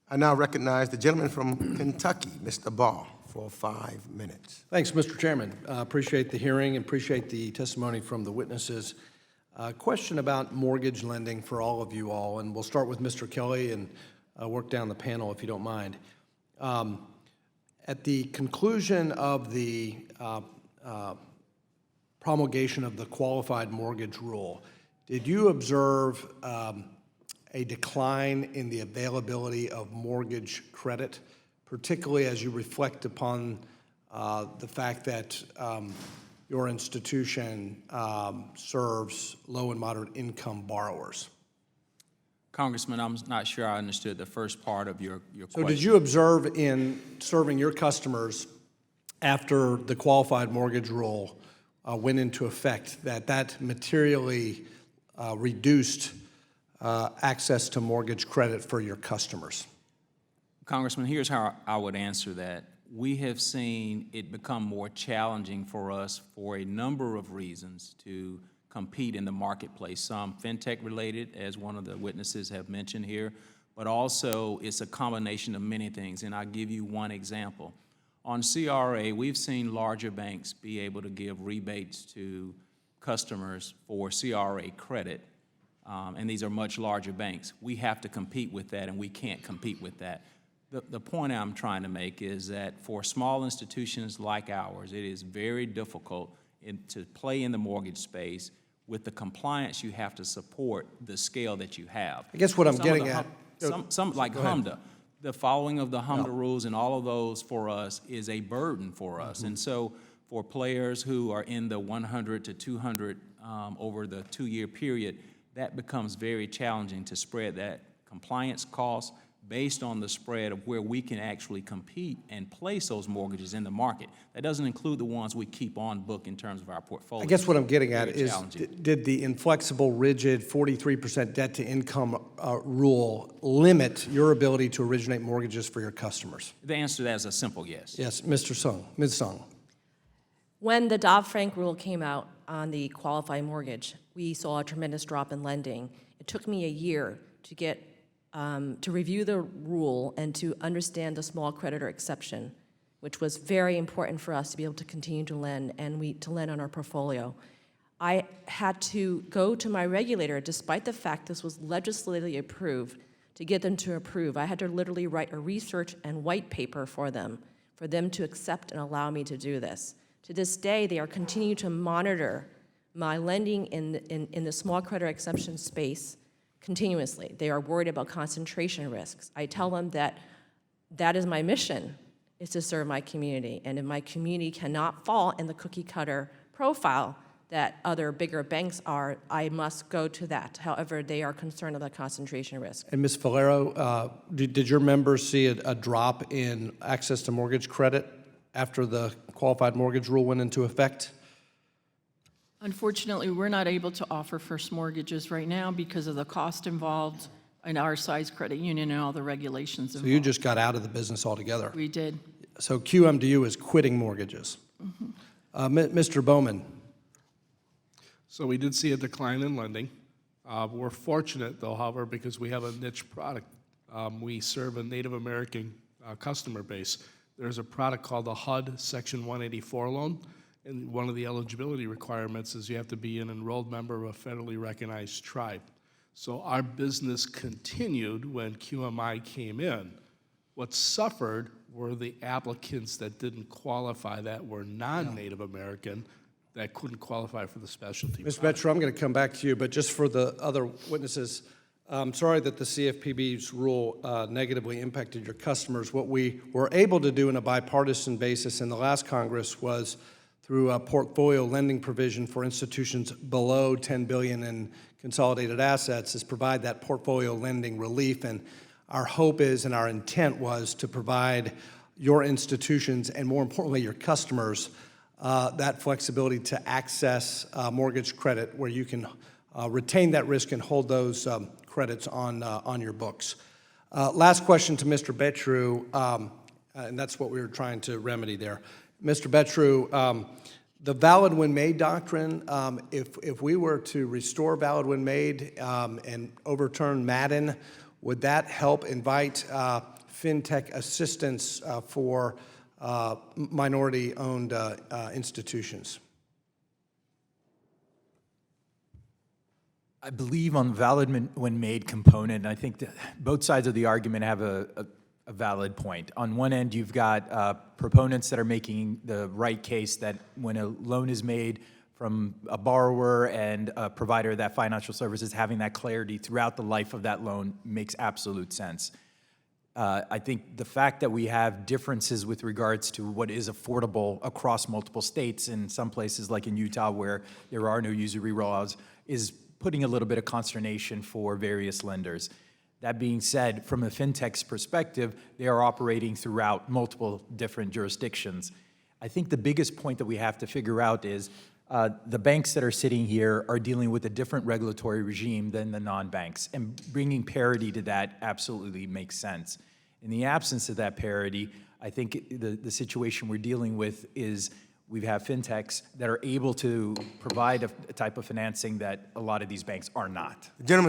I now recognize the gentleman from Kentucky, Mr. Barr, for 5 minutes. Thanks, Mr. Chairman. Appreciate the hearing and appreciate the testimony from the witnesses. Question about mortgage lending for all of you all, and we'll start with Mr. Kelly and work down the panel if you don't mind. At the conclusion of the promulgation of the qualified mortgage rule, did you observe a decline in the availability of mortgage credit, particularly as you reflect upon the fact that your institution serves low and moderate income borrowers? Congressman, I'm not sure I understood the first part of your question. So did you observe in serving your customers after the qualified mortgage rule went into effect that materially reduced access to mortgage credit for your customers? Congressman, here's how I would answer that. We have seen it become more challenging for us for a number of reasons to compete in the marketplace. Some fintech related, as one of the witnesses have mentioned here, but also it's a combination of many things, and I'll give you one example. On CRA, we've seen larger banks be able to give rebates to customers for CRA credit, and these are much larger banks. We have to compete with that, and we can't compete with that. The point I'm trying to make is that for small institutions like ours, it is very difficult to play in the mortgage space with the compliance you have to support the scale that you have. I guess what I'm getting at... Some like HMDA, the following of the HMDA rules and all of those for us is a burden for us. And so for players who are in the 100 to 200 over the 2-year period, that becomes very challenging to spread that compliance cost based on the spread of where we can actually compete and place those mortgages in the market. That doesn't include the ones we keep on book in terms of our portfolio. I guess what I'm getting at is, did the inflexible, rigid 43% debt-to-income rule limit your ability to originate mortgages for your customers? The answer to that is a simple yes. Yes, Mr. Sung, Ms. Sung. When the Dodd-Frank rule came out on the qualified mortgage, we saw a tremendous drop in lending. It took me a year to get to review the rule and to understand the small creditor exception, which was very important for us to be able to continue to lend and to lend on our portfolio. I had to go to my regulator, despite the fact this was legislatively approved, to get them to approve. I had to literally write a research and white paper for them to accept and allow me to do this. To this day, they are continuing to monitor my lending in the small creditor exception space continuously. They are worried about concentration risks. I tell them that that is my mission, is to serve my community. And if my community cannot fall in the cookie cutter profile that other bigger banks are, I must go to that. However, they are concerned about concentration risk. And Ms. Valero, did your members see a drop in access to mortgage credit after the qualified mortgage rule went into effect? Unfortunately, we're not able to offer first mortgages right now because of the cost involved in our size credit union and all the regulations involved. So you just got out of the business altogether? We did. So QMDU is quitting mortgages. Mr. Bowman. So we did see a decline in lending. We're fortunate, though, however, because we have a niche product. We serve a Native American customer base. There's a product called the HUD Section 184 loan. And one of the eligibility requirements is you have to be an enrolled member of a federally recognized tribe. So our business continued when QMI came in. What suffered were the applicants that didn't qualify, that were non-Native American, that couldn't qualify for the specialty. Ms. Betcher, I'm going to come back to you, but just for the other witnesses, I'm sorry that the CFPB's rule negatively impacted your customers. What we were able to do on a bipartisan basis in the last Congress was through a portfolio lending provision for institutions below $10 billion in consolidated assets is provide that portfolio lending relief. And our hope is, and our intent was, to provide your institutions and more importantly your customers that flexibility to access mortgage credit where you can retain that risk and hold those credits on your books. Last question to Mr. Betru, and that's what we were trying to remedy there. Mr. Betru, the valid when made doctrine, if we were to restore valid when made and overturn Madden, would that help invite fintech assistance for minority-owned institutions. I believe on the valid when made component, and I think that both sides of the argument have a valid point. On one end, you've got proponents that are making the right case that when a loan is made from a borrower and a provider of that financial services, having that clarity throughout the life of that loan makes absolute sense. I think the fact that we have differences with regards to what is affordable across multiple states, in some places like in Utah where there are no usury laws, is putting a little bit of consternation for various lenders. That being said, from a fintech's perspective, they are operating throughout multiple different jurisdictions. I think the biggest point that we have to figure out is the banks that are sitting here are dealing with a different regulatory regime than the non-banks, and bringing parity to that absolutely makes sense. In the absence of that parity, I think the situation we're dealing with is we have fintechs that are able to provide a type of financing that a lot of these banks are not. The gentleman's